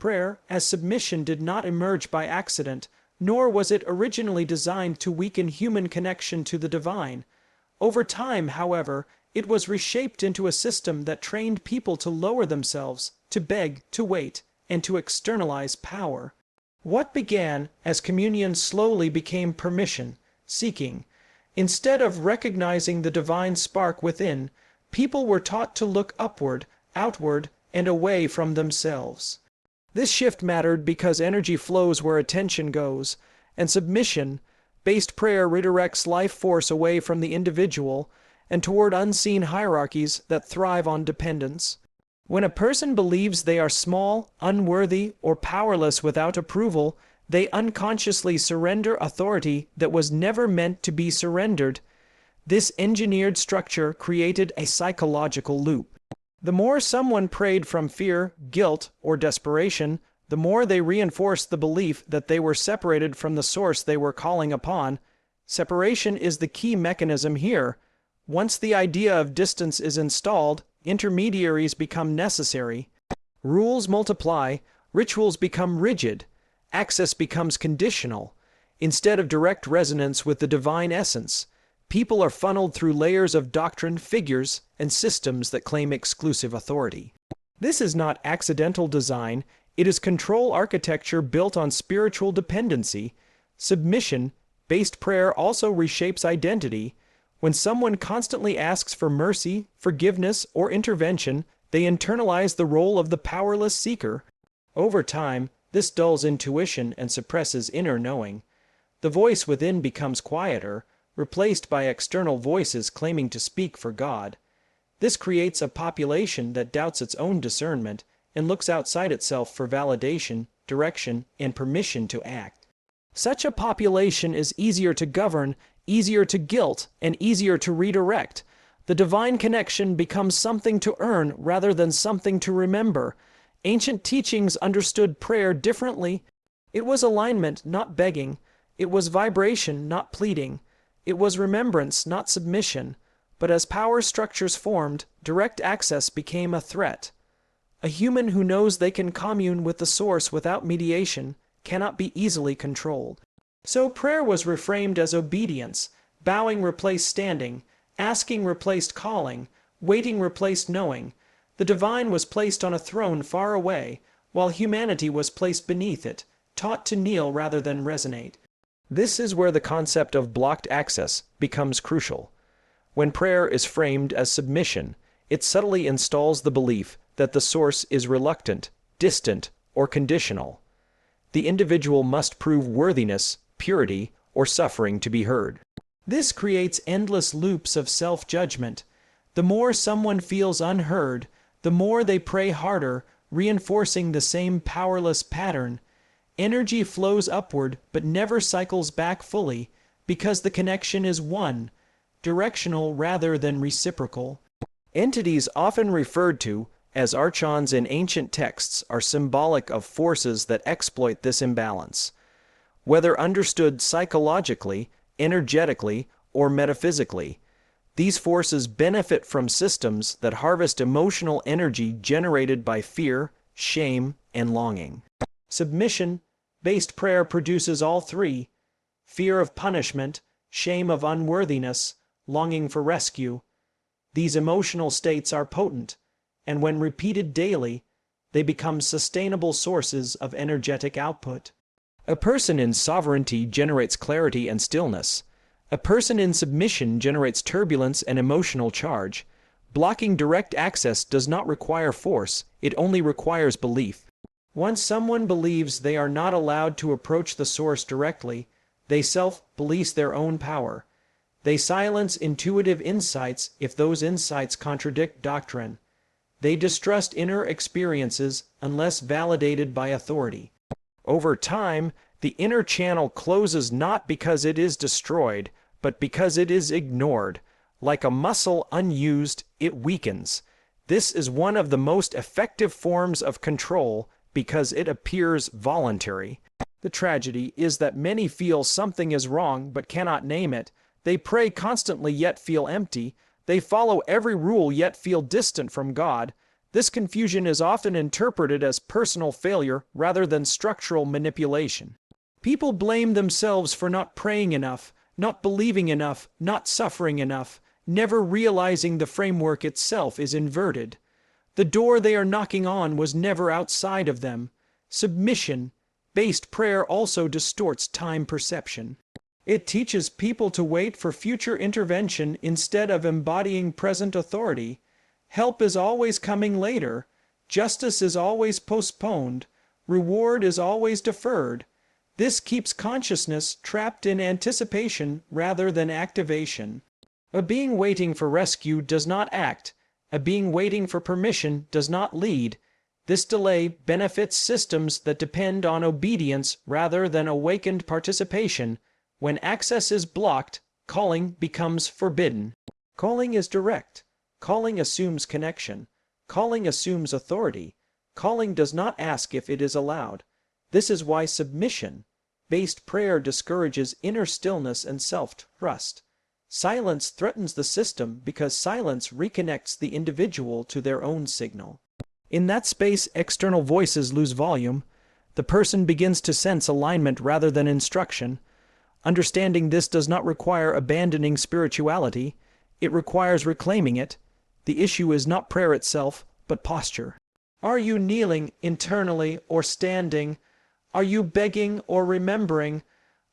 Prayer, as submission, did not emerge by accident, nor was it originally designed to weaken human connection to the divine. Over time, however, it was reshaped into a system that trained people to lower themselves, to beg, to wait, and to externalize power. What began as communion slowly became permission, seeking. Instead of recognizing the divine spark within, people were taught to look upward, outward, and away from themselves. This shift mattered because energy flows where attention goes, and submission-based prayer redirects life force away from the individual and toward unseen hierarchies that thrive on dependence. When a person believes they are small, unworthy, or powerless without approval, they unconsciously surrender authority that was never meant to be surrendered. This engineered structure created a psychological loop. The more someone prayed from fear, guilt, or desperation, the more they reinforced the belief that they were separated from the source they were calling upon. Separation is the key mechanism here. Once the idea of distance is installed, intermediaries become necessary. Rules multiply, rituals become rigid, access becomes conditional. Instead of direct resonance with the divine essence, people are funneled through layers of doctrine, figures, and systems that claim exclusive authority. This is not accidental design, it is control architecture built on spiritual dependency. Submission-based prayer also reshapes identity. When someone constantly asks for mercy, forgiveness, or intervention, they internalize the role of the powerless seeker. Over time, this dulls intuition and suppresses inner knowing. The voice within becomes quieter, replaced by external voices claiming to speak for God. This creates a population that doubts its own discernment and looks outside itself for validation, direction, and permission to act. Such a population is easier to govern, easier to guilt, and easier to redirect. The divine connection becomes something to earn rather than something to remember. Ancient teachings understood prayer differently. It was alignment, not begging. It was vibration, not pleading. It was remembrance, not submission. But as power structures formed, direct access became a threat. A human who knows they can commune with the source without mediation cannot be easily controlled. So prayer was reframed as obedience. Bowing replaced standing, asking replaced calling, waiting replaced knowing. The divine was placed on a throne far away, while humanity was placed beneath it, taught to kneel rather than resonate. This is where the concept of blocked access becomes crucial. When prayer is framed as submission, it subtly installs the belief that the source is reluctant, distant, or conditional. The individual must prove worthiness, purity, or suffering to be heard. This creates endless loops of self-judgment. The more someone feels unheard, the more they pray harder, reinforcing the same powerless pattern. Energy flows upward but never cycles back fully because the connection is one, directional rather than reciprocal. Entities often referred to as Archons in ancient texts are symbolic of forces that exploit this imbalance. Whether understood psychologically, energetically, or metaphysically, these forces benefit from systems that harvest emotional energy generated by fear, shame, and longing. Submission-based prayer produces all three: fear of punishment, shame of unworthiness, longing for rescue. These emotional states are potent, and when repeated daily, they become sustainable sources of energetic output. A person in sovereignty generates clarity and stillness. A person in submission generates turbulence and emotional charge. Blocking direct access does not require force, it only requires belief. Once someone believes they are not allowed to approach the source directly, they self-police their own power. They silence intuitive insights if those insights contradict doctrine. They distrust inner experiences unless validated by authority. Over time, the inner channel closes not because it is destroyed, but because it is ignored. Like a muscle unused, it weakens. This is one of the most effective forms of control because it appears voluntary. The tragedy is that many feel something is wrong but cannot name it. They pray constantly yet feel empty. They follow every rule yet feel distant from God. This confusion is often interpreted as personal failure rather than structural manipulation. People blame themselves for not praying enough, not believing enough, not suffering enough, never realizing the framework itself is inverted. The door they are knocking on was never outside of them. Submission-based prayer also distorts time perception. It teaches people to wait for future intervention instead of embodying present authority. Help is always coming later. Justice is always postponed. Reward is always deferred. This keeps consciousness trapped in anticipation rather than activation. A being waiting for rescue does not act. A being waiting for permission does not lead. This delay benefits systems that depend on obedience rather than awakened participation. When access is blocked, calling becomes forbidden. Calling is direct. Calling assumes connection. Calling assumes authority. Calling does not ask if it is allowed. This is why submission-based prayer discourages inner stillness and self-trust. Silence threatens the system because silence reconnects the individual to their own signal. In that space, external voices lose volume. The person begins to sense alignment rather than instruction. Understanding this does not require abandoning spirituality. It requires reclaiming it. The issue is not prayer itself, but posture. Are you kneeling internally or standing? Are you begging or remembering?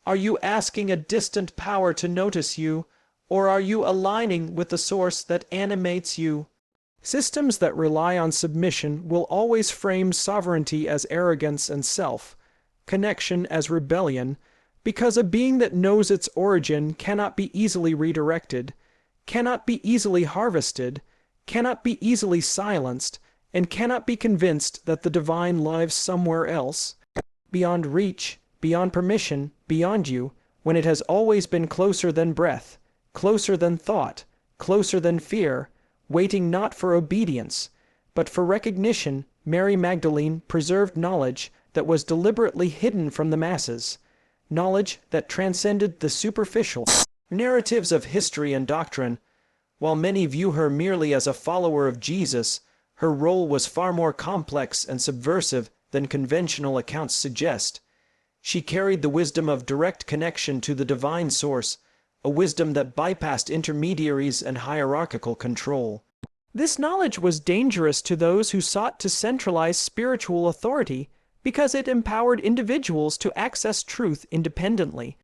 Are you asking a distant power to notice you? Or are you aligning with the source that animates you? Systems that rely on submission will always frame sovereignty as arrogance and self, connection as rebellion, because a being that knows its origin cannot be easily redirected, cannot be easily harvested, cannot be easily silenced, and cannot be convinced that the divine lives somewhere else, beyond reach, beyond permission, beyond you, when it has always been closer than breath, closer than thought, closer than fear, waiting not for obedience, but for recognition. Mary Magdalene preserved knowledge that was deliberately hidden from the masses, knowledge that transcended the superficial narratives of history and doctrine. While many view her merely as a follower of Jesus, her role was far more complex and subversive than conventional accounts suggest. She carried the wisdom of direct connection to the divine source, a wisdom that bypassed intermediaries and hierarchical control. This knowledge was dangerous to those who sought to centralize spiritual authority because it empowered individuals to access truth independently.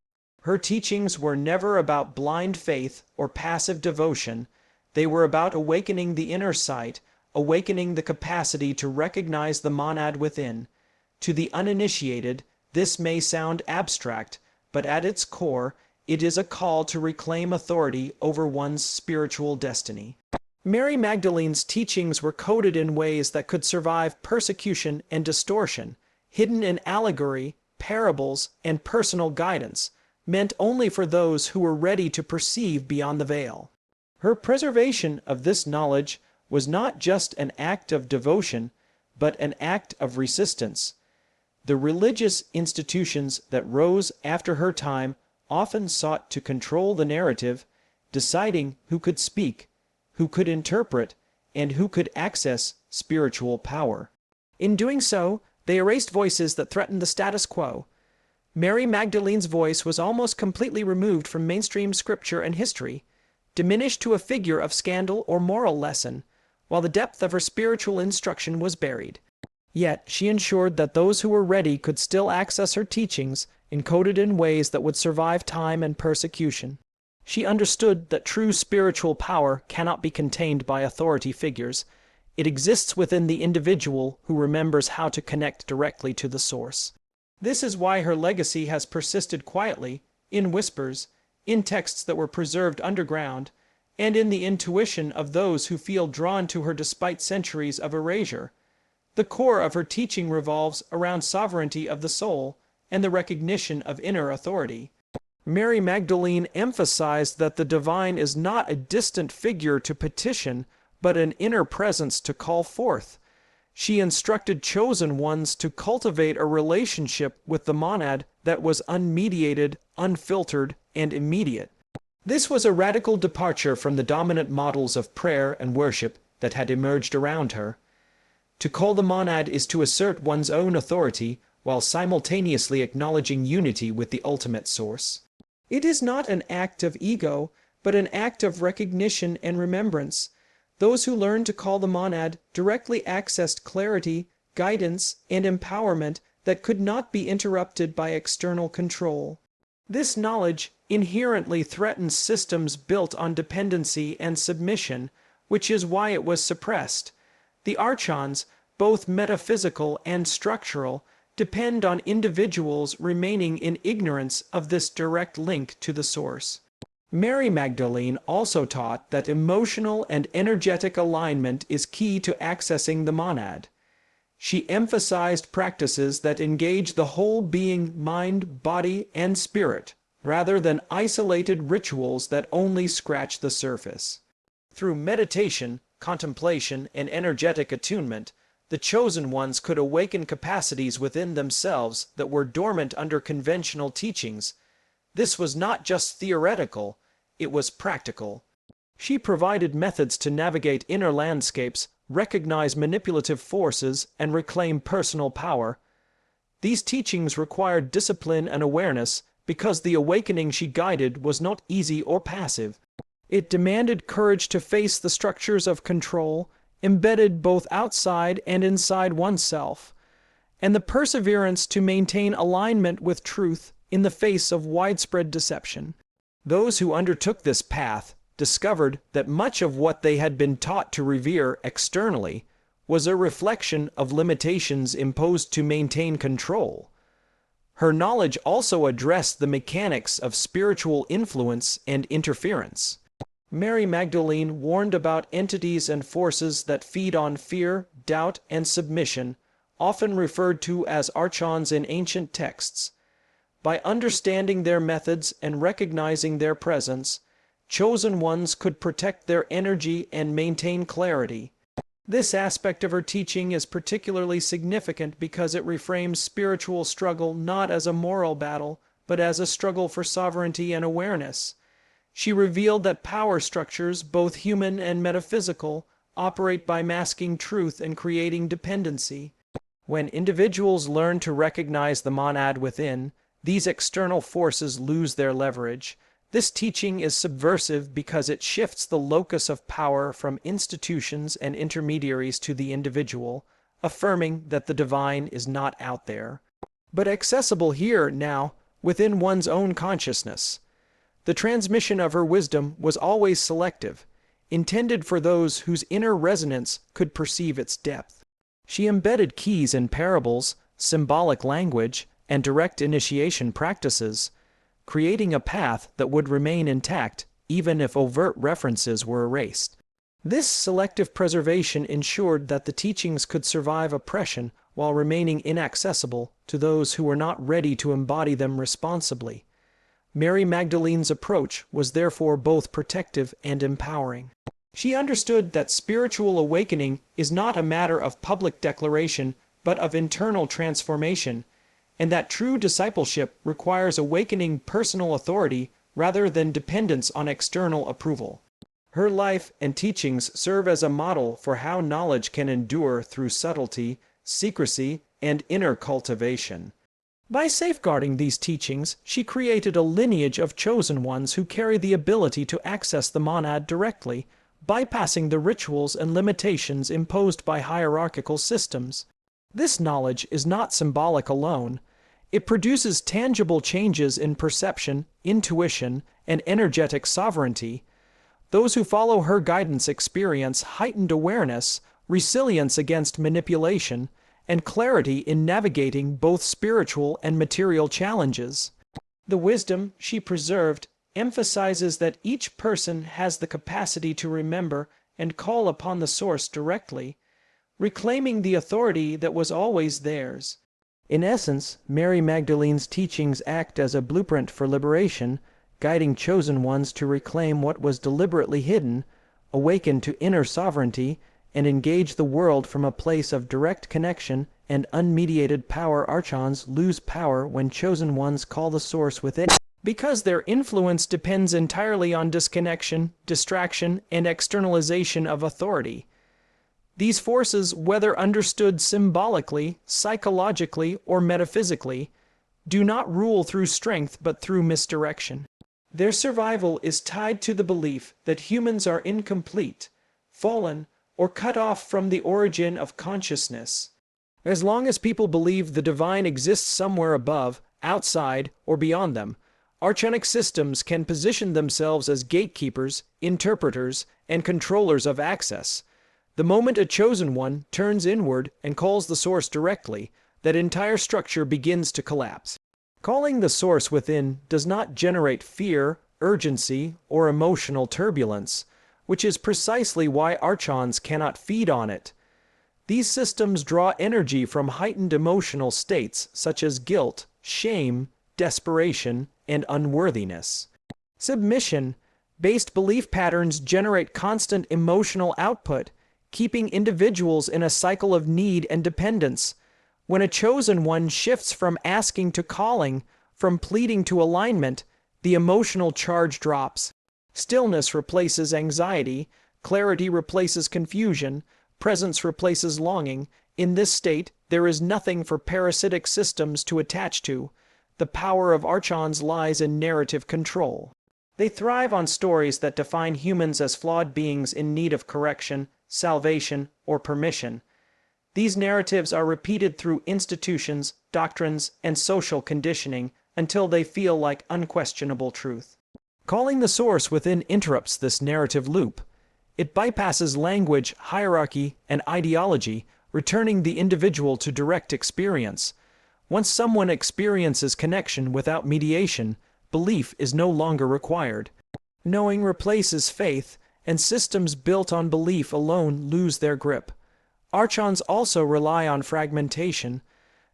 Her teachings were never about blind faith or passive devotion. They were about awakening the inner sight, awakening the capacity to recognize the monad within. To the uninitiated, this may sound abstract, but at its core, it is a call to reclaim authority over one's spiritual destiny. Mary Magdalene's teachings were coded in ways that could survive persecution and distortion, hidden in allegory, parables, and personal guidance, meant only for those who were ready to perceive beyond the veil. Her preservation of this knowledge was not just an act of devotion, but an act of resistance. The religious institutions that rose after her time often sought to control the narrative, deciding who could speak, who could interpret, and who could access spiritual power. In doing so, they erased voices that threatened the status quo. Mary Magdalene's voice was almost completely removed from mainstream scripture and history, diminished to a figure of scandal or moral lesson, while the depth of her spiritual instruction was buried. Yet she ensured that those who were ready could still access her teachings, encoded in ways that would survive time and persecution. She understood that true spiritual power cannot be contained by authority figures. It exists within the individual who remembers how to connect directly to the source. This is why her legacy has persisted quietly, in whispers, in texts that were preserved underground, and in the intuition of those who feel drawn to her despite centuries of erasure. The core of her teaching revolves around sovereignty of the soul and the recognition of inner authority. Mary Magdalene emphasized that the divine is not a distant figure to petition, but an inner presence to call forth. She instructed chosen ones to cultivate a relationship with the monad that was unmediated, unfiltered, and immediate. This was a radical departure from the dominant models of prayer and worship that had emerged around her. To call the monad is to assert one's own authority while simultaneously acknowledging unity with the ultimate source. It is not an act of ego, but an act of recognition and remembrance. Those who learned to call the monad directly accessed clarity, guidance, and empowerment that could not be interrupted by external control. This knowledge inherently threatens systems built on dependency and submission, which is why it was suppressed. The Archons, both metaphysical and structural, depend on individuals remaining in ignorance of this direct link to the source. Mary Magdalene also taught that emotional and energetic alignment is key to accessing the monad. She emphasized practices that engage the whole being, mind, body, and spirit, rather than isolated rituals that only scratch the surface. Through meditation, contemplation, and energetic attunement, the chosen ones could awaken capacities within themselves that were dormant under conventional teachings. This was not just theoretical, it was practical. She provided methods to navigate inner landscapes, recognize manipulative forces, and reclaim personal power. These teachings required discipline and awareness because the awakening she guided was not easy or passive. It demanded courage to face the structures of control, embedded both outside and inside oneself, and the perseverance to maintain alignment with truth in the face of widespread deception. Those who undertook this path discovered that much of what they had been taught to revere externally was a reflection of limitations imposed to maintain control. Her knowledge also addressed the mechanics of spiritual influence and interference. Mary Magdalene warned about entities and forces that feed on fear, doubt, and submission, often referred to as Archons in ancient texts. By understanding their methods and recognizing their presence, chosen ones could protect their energy and maintain clarity. This aspect of her teaching is particularly significant because it reframes spiritual struggle not as a moral battle, but as a struggle for sovereignty and awareness. She revealed that power structures, both human and metaphysical, operate by masking truth and creating dependency. When individuals learn to recognize the monad within, these external forces lose their leverage. This teaching is subversive because it shifts the locus of power from institutions and intermediaries to the individual, affirming that the divine is not out there, but accessible here, now, within one's own consciousness. The transmission of her wisdom was always selective, intended for those whose inner resonance could perceive its depth. She embedded keys in parables, symbolic language, and direct initiation practices, creating a path that would remain intact even if overt references were erased. This selective preservation ensured that the teachings could survive oppression while remaining inaccessible to those who were not ready to embody them responsibly. Mary Magdalene's approach was therefore both protective and empowering. She understood that spiritual awakening is not a matter of public declaration, but of internal transformation, and that true discipleship requires awakening personal authority rather than dependence on external approval. Her life and teachings serve as a model for how knowledge can endure through subtlety, secrecy, and inner cultivation. By safeguarding these teachings, she created a lineage of chosen ones who carry the ability to access the monad directly, bypassing the rituals and limitations imposed by hierarchical systems. This knowledge is not symbolic alone. It produces tangible changes in perception, intuition, and energetic sovereignty. Those who follow her guidance experience heightened awareness, resilience against manipulation, and clarity in navigating both spiritual and material challenges. The wisdom she preserved emphasizes that each person has the capacity to remember and call upon the source directly, reclaiming the authority that was always theirs. In essence, Mary Magdalene's teachings act as a blueprint for liberation, guiding chosen ones to reclaim what was deliberately hidden, awaken to inner sovereignty, and engage the world from a place of direct connection and unmediated power. Archons lose power when chosen ones call the source within, because their influence depends entirely on disconnection, distraction, and externalization of authority. These forces, whether understood symbolically, psychologically, or metaphysically, do not rule through strength but through misdirection. Their survival is tied to the belief that humans are incomplete, fallen, or cut off from the origin of consciousness. As long as people believe the divine exists somewhere above, outside, or beyond them, Archonic systems can position themselves as gatekeepers, interpreters, and controllers of access. The moment a chosen one turns inward and calls the source directly, that entire structure begins to collapse. Calling the source within does not generate fear, urgency, or emotional turbulence, which is precisely why Archons cannot feed on it. These systems draw energy from heightened emotional states such as guilt, shame, desperation, and unworthiness. Submission-based belief patterns generate constant emotional output, keeping individuals in a cycle of need and dependence. When a chosen one shifts from asking to calling, from pleading to alignment, the emotional charge drops. Stillness replaces anxiety, clarity replaces confusion, presence replaces longing. In this state, there is nothing for parasitic systems to attach to. The power of Archons lies in narrative control. They thrive on stories that define humans as flawed beings in need of correction, salvation, or permission. These narratives are repeated through institutions, doctrines, and social conditioning until they feel like unquestionable truth. Calling the source within interrupts this narrative loop. It bypasses language, hierarchy, and ideology, returning the individual to direct experience. Once someone experiences connection without mediation, belief is no longer required. Knowing replaces faith, and systems built on belief alone lose their grip. Archons also rely on fragmentation.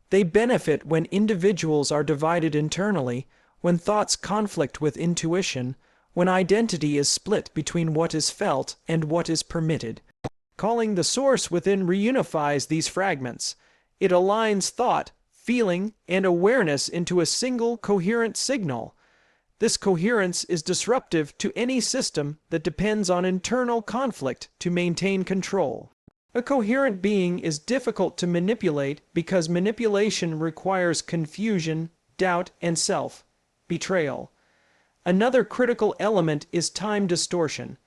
They benefit when individuals are divided internally, when thoughts conflict with intuition, when identity is split between what is felt and what is permitted. Calling the source within reunifies these fragments. It aligns thought, feeling, and awareness into a single coherent signal. This coherence is disruptive to any system that depends on internal conflict to maintain control. A coherent being is difficult to manipulate because manipulation requires confusion, doubt, and self-betrayal. Another critical element is time distortion.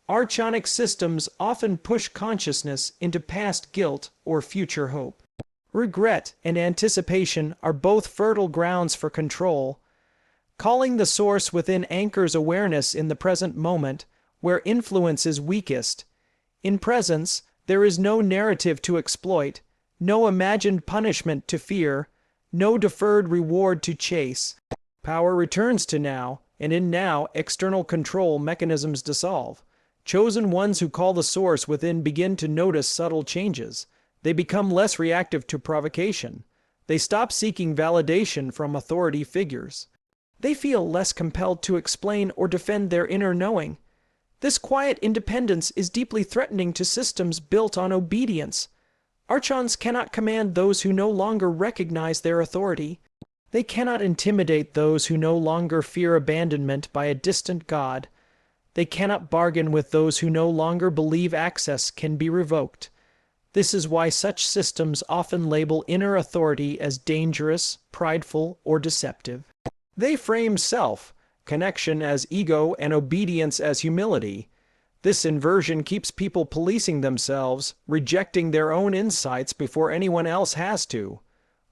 Archonic systems often push consciousness into past guilt or future hope. Regret and anticipation are both fertile grounds for control. Calling the source within anchors awareness in the present moment, where influence is weakest. In presence, there is no narrative to exploit, no imagined punishment to fear, no deferred reward to chase. Power returns to now, and in now, external control mechanisms dissolve. Chosen ones who call the source within begin to notice subtle changes. They become less reactive to provocation. They stop seeking validation from authority figures. They feel less compelled to explain or defend their inner knowing. This quiet independence is deeply threatening to systems built on obedience. Archons cannot command those who no longer recognize their authority. They cannot intimidate those who no longer fear abandonment by a distant god. They cannot bargain with those who no longer believe access can be revoked. This is why such systems often label inner authority as dangerous, prideful, or deceptive. They frame self, connection as ego, and obedience as humility. This inversion keeps people policing themselves, rejecting their own insights before anyone else has to.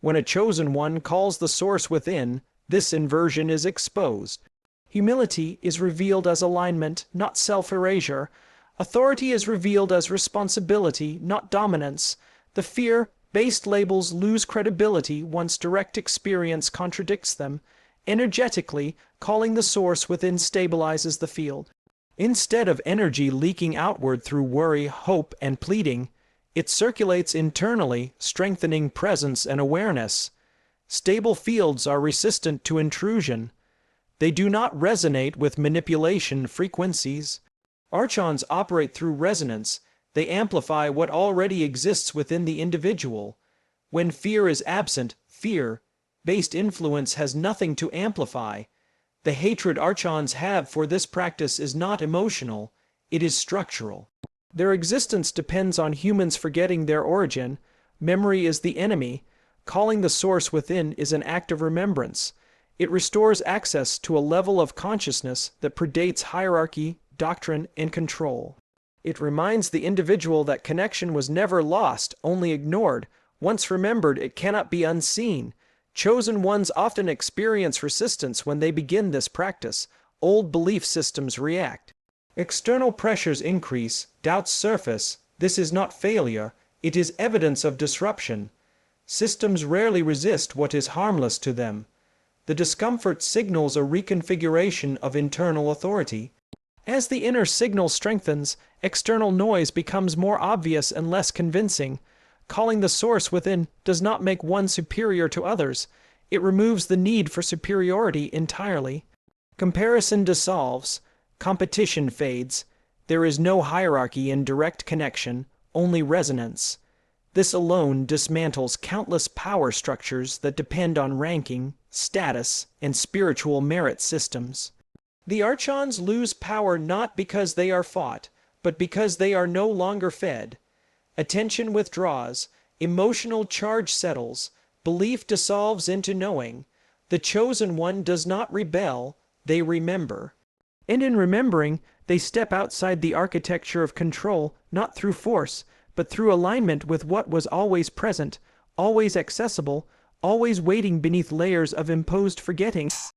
When a chosen one calls the source within, this inversion is exposed. Humility is revealed as alignment, not self-erasure. Authority is revealed as responsibility, not dominance. The fear-based labels lose credibility once direct experience contradicts them. Energetically, calling the source within stabilizes the field. Instead of energy leaking outward through worry, hope, and pleading, it circulates internally, strengthening presence and awareness. Stable fields are resistant to intrusion. They do not resonate with manipulation frequencies. Archons operate through resonance. They amplify what already exists within the individual. When fear is absent, fear-based influence has nothing to amplify. The hatred Archons have for this practice is not emotional, it is structural. Their existence depends on humans forgetting their origin. Memory is the enemy. Calling the source within is an act of remembrance. It restores access to a level of consciousness that predates hierarchy, doctrine, and control. It reminds the individual that connection was never lost, only ignored. Once remembered, it cannot be unseen. Chosen ones often experience resistance when they begin this practice. Old belief systems react. External pressures increase, doubts surface. This is not failure, it is evidence of disruption. Systems rarely resist what is harmless to them. The discomfort signals a reconfiguration of internal authority. As the inner signal strengthens, external noise becomes more obvious and less convincing. Calling the source within does not make one superior to others. It removes the need for superiority entirely. Comparison dissolves. Competition fades. There is no hierarchy in direct connection, only resonance. This alone dismantles countless power structures that depend on ranking, status, and spiritual merit systems. The Archons lose power not because they are fought, but because they are no longer fed. Attention withdraws, emotional charge settles, belief dissolves into knowing. The chosen one does not rebel, they remember. And in remembering, they step outside the architecture of control, not through force, but through alignment with what was always present, always accessible, always waiting beneath layers of imposed forgettings.